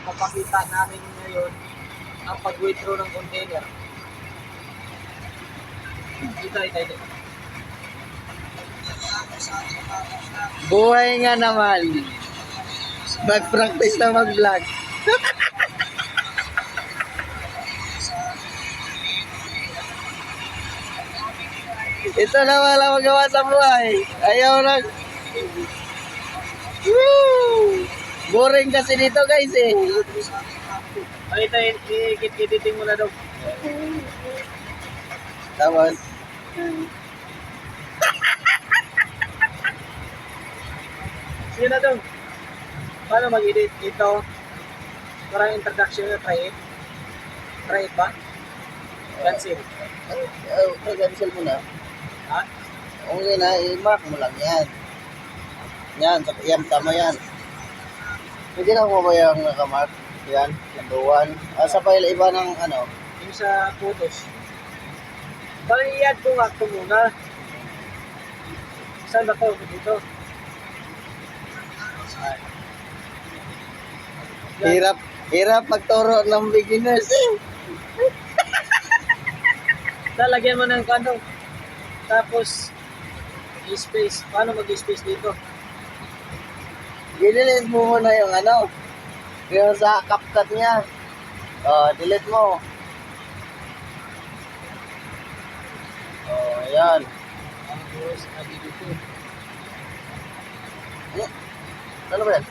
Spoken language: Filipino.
papakita namin ngayon ang pag-withdraw ng container. Ito. Buhay nga naman. Mag-practice na mag-vlog. Ito na wala magawa sa buhay. Ayaw na. Woo! Boring kasi dito guys eh. Ay, ito, i-editing mo na daw. Tapos. Sige na daw. Paano mag-edit? Ito, parang introduction na, try it. Try it ba? Cancel. Cancel mo na. Ha? Okay na, i-mark mo lang yan. Yan, tama yan. Pwede na mo ba yung nakamark? Yan, number 1. Sa file iba ng ano? Yung sa photos. Parang i-add ko nga ito muna. Saan ba ito? Dito. Hirap magturo ng beginners eh. Lalagyan mo ng kano. Tapos, i-space. Paano mag-space dito? Delete mo muna yung ano. Yung sa CapCut niya. Delete mo. Ayan. Tapos, dito. Ano ba yan?